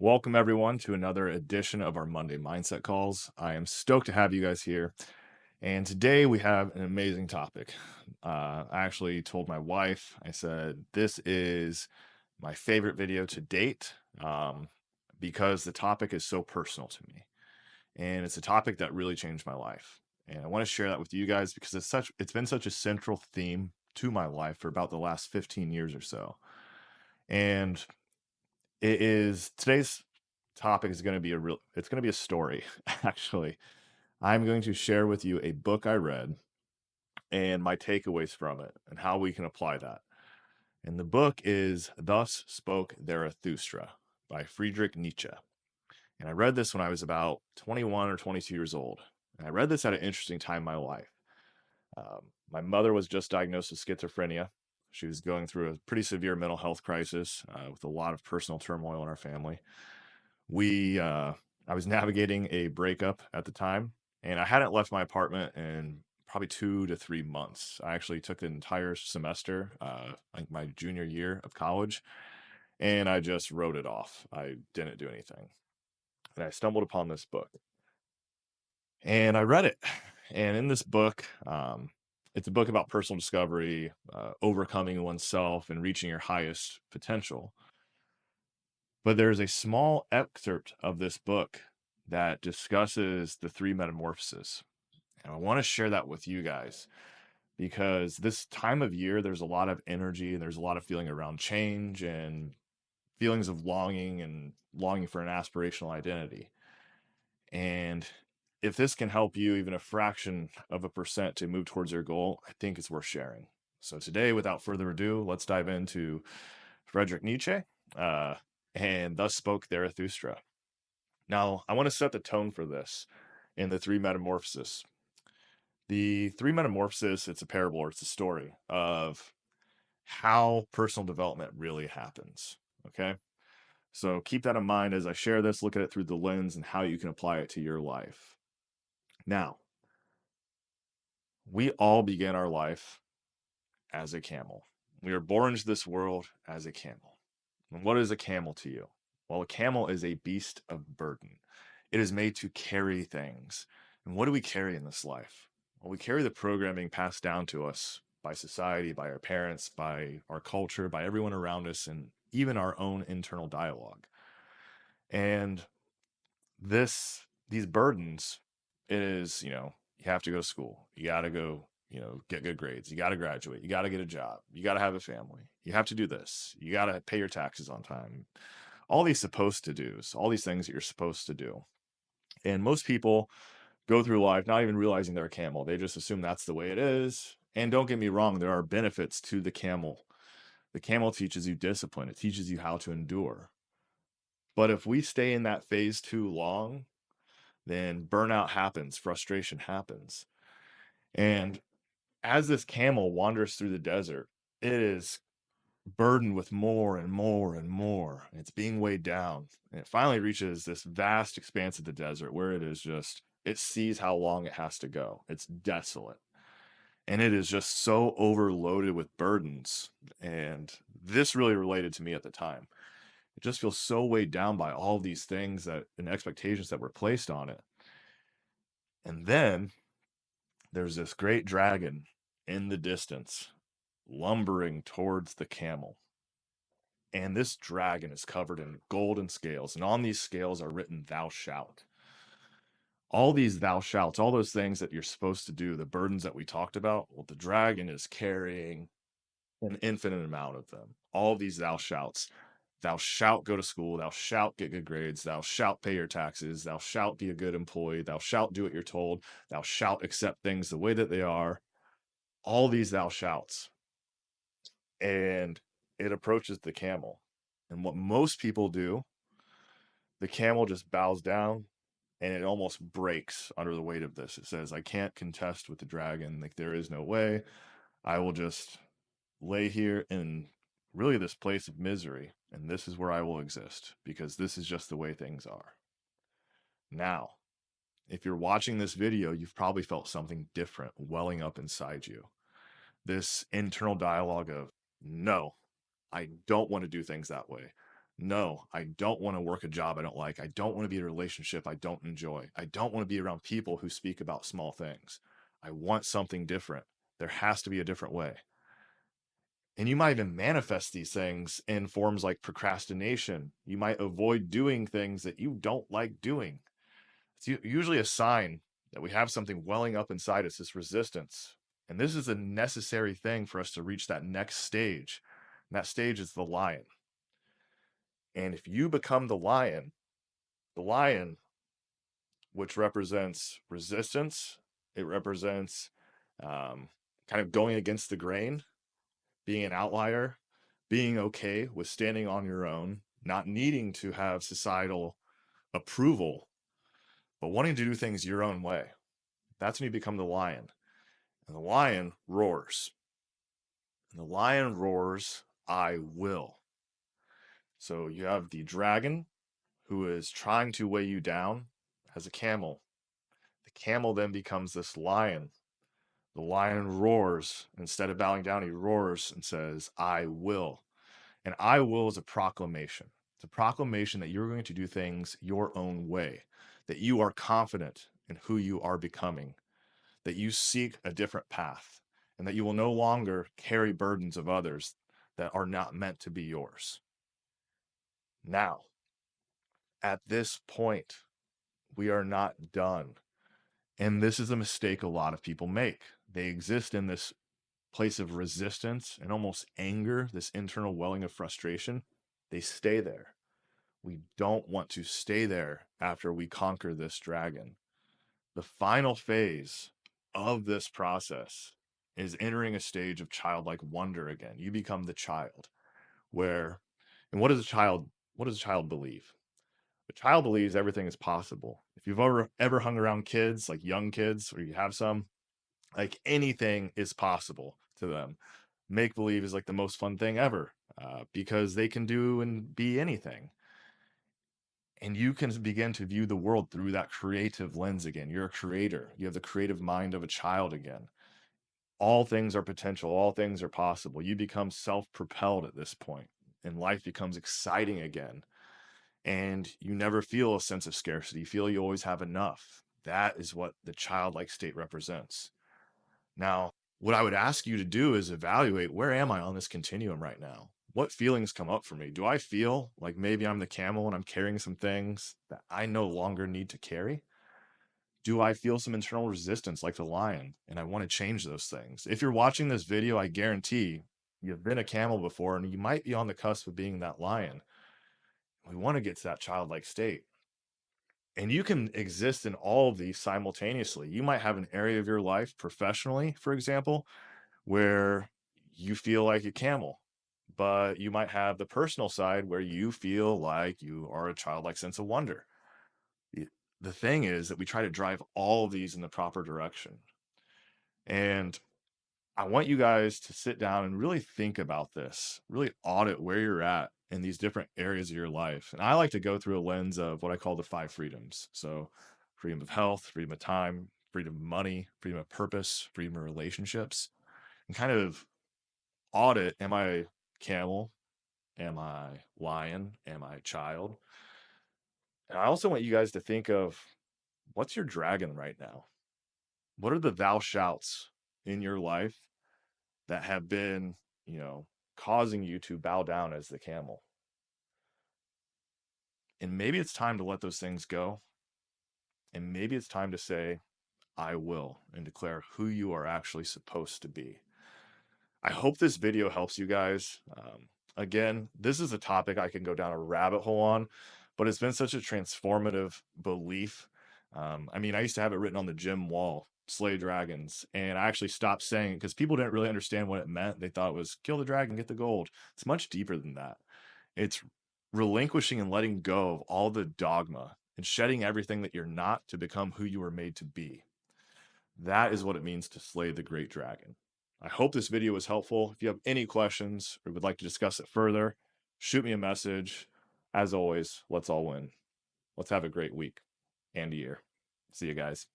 Welcome, everyone, to another edition of our Monday Mindset Calls. I am stoked to have you guys here. And today we have an amazing topic. I actually told my wife, I said, this is my favorite video to date because the topic is so personal to me. And it's a topic that really changed my life. And I want to share that with you guys because it's been such a central theme to my life for about the last 15 years or so. And today's topic is going to be it's going to be a story, actually. I'm going to share with you a book I read and my takeaways from it and how we can apply that. And the book is Thus Spoke Zarathustra by Friedrich Nietzsche. And I read this when I was about 21 or 22 years old. And I read this at an interesting time in my life. My mother was just diagnosed with schizophrenia. She was going through a pretty severe mental health crisis with a lot of personal turmoil in our family. I was navigating a breakup at the time, and I hadn't left my apartment in probably 2 to 3 months. I actually took the entire semester, like my junior year of college, and I just wrote it off. I didn't do anything. And I stumbled upon this book and I read it. And in this book, it's a book about personal discovery, overcoming oneself, and reaching your highest potential. But there's a small excerpt of this book that discusses the three metamorphoses. And I want to share that with you guys because this time of year, there's a lot of energy and there's a lot of feeling around change and feelings of longing and longing for an aspirational identity. And if this can help you even a fraction of a percent to move towards your goal, I think it's worth sharing. So today, without further ado, let's dive into Friedrich Nietzsche. Uh, and thus spoke Zarathustra. Now, I want to set the tone for this in the Three Metamorphoses. The Three Metamorphoses, it's a parable or it's a story of how personal development really happens. Okay. So keep that in mind as I share this, look at it through the lens and how you can apply it to your life. Now, we all begin our life as a camel. We are born into this world as a camel. And what is a camel to you? Well, a camel is a beast of burden. It is made to carry things. And what do we carry in this life? Well, we carry the programming passed down to us by society, by our parents, by our culture, by everyone around us, and even our own internal dialogue. And these burdens, it is, you have to go to school. You got to go, get good grades. You got to graduate. You got to get a job. You got to have a family. You have to do this. You got to pay your taxes on time. All these supposed to do's, all these things that you're supposed to do. And most people go through life not even realizing they're a camel. They just assume that's the way it is. And don't get me wrong, there are benefits to the camel. The camel teaches you discipline, it teaches you how to endure. But if we stay in that phase too long, then burnout happens, frustration happens. And as this camel wanders through the desert, it is burdened with more and more and more. It's being weighed down. And it finally reaches this vast expanse of the desert where it sees how long it has to go. It's desolate. And it is just so overloaded with burdens. And this really related to me at the time. It just feels so weighed down by all these things and expectations that were placed on it. And then there's this great dragon in the distance lumbering towards the camel. And this dragon is covered in golden scales, and on these scales are written, "Thou shalt." All these thou shalts, all those things that you're supposed to do, the burdens that we talked about, well, the dragon is carrying an infinite amount of them. All these thou shalts. Thou shalt go to school. Thou shalt get good grades. Thou shalt pay your taxes. Thou shalt be a good employee. Thou shalt do what you're told. Thou shalt accept things the way that they are. All these thou shalts. And it approaches the camel. And what most people do, the camel just bows down and it almost breaks under the weight of this. It says, I can't contest with the dragon. Like, there is no way. I will just lay here in really this place of misery. And this is where I will exist because this is just the way things are. Now, if you're watching this video, you've probably felt something different welling up inside you. This internal dialogue of, no, I don't want to do things that way. No, I don't want to work a job I don't like. I don't want to be in a relationship I don't enjoy. I don't want to be around people who speak about small things. I want something different. There has to be a different way. And you might even manifest these things in forms like procrastination. You might avoid doing things that you don't like doing. It's usually a sign that we have something welling up inside us, this resistance. And this is a necessary thing for us to reach that next stage. And that stage is the lion. And if you become the lion, which represents resistance, it represents kind of going against the grain, being an outlier, being okay with standing on your own, not needing to have societal approval, but wanting to do things your own way. That's when you become the lion. And the lion roars. And the lion roars, I will. So you have the dragon who is trying to weigh you down as a camel. The camel then becomes this lion. The lion roars. Instead of bowing down, he roars and says, I will. And I will is a proclamation. It's a proclamation that you're going to do things your own way, that you are confident in who you are becoming, that you seek a different path, and that you will no longer carry burdens of others that are not meant to be yours. Now, at this point, we are not done. And this is a mistake a lot of people make. They exist in this place of resistance and almost anger, this internal welling of frustration. They stay there. We don't want to stay there after we conquer this dragon. The final phase of this process is entering a stage of childlike wonder again. You become the child where, and what does a child believe? A child believes everything is possible. If you've ever hung around kids, like young kids, or you have some, like anything is possible to them. Make believe is like the most fun thing ever because they can do and be anything. And you can begin to view the world through that creative lens again. You're a creator. You have the creative mind of a child again. All things are potential. All things are possible. You become self-propelled at this point, and life becomes exciting again. And you never feel a sense of scarcity. You feel you always have enough. That is what the childlike state represents. Now, what I would ask you to do is evaluate, where am I on this continuum right now? What feelings come up for me? Do I feel like maybe I'm the camel and I'm carrying some things that I no longer need to carry? Do I feel some internal resistance like the lion and I want to change those things? If you're watching this video, I guarantee you've been a camel before and you might be on the cusp of being that lion. We want to get to that childlike state. And you can exist in all of these simultaneously. You might have an area of your life professionally, for example, where you feel like a camel, but you might have the personal side where you feel like you are a childlike sense of wonder. The thing is that we try to drive all of these in the proper direction. And I want you guys to sit down and really think about this, really audit where you're at in these different areas of your life. And I like to go through a lens of what I call the five freedoms. So, freedom of health, freedom of time, freedom of money, freedom of purpose, freedom of relationships, and kind of audit, am I camel? Am I lion? Am I child? And I also want you guys to think of, what's your dragon right now? What are the thou shouts in your life that have been, you know, causing you to bow down as the camel? And maybe it's time to let those things go. And maybe it's time to say, I will, and declare who you are actually supposed to be. I hope this video helps you guys. Again, this is a topic I can go down a rabbit hole on, but it's been such a transformative belief. I mean, I used to have it written on the gym wall, slay dragons, and I actually stopped saying it because people didn't really understand what it meant. They thought it was kill the dragon, get the gold. It's much deeper than that. It's relinquishing and letting go of all the dogma and shedding everything that you're not to become who you were made to be. That is what it means to slay the great dragon. I hope this video was helpful. If you have any questions or would like to discuss it further, shoot me a message. As always, let's all win. Let's have a great week and year. See you guys.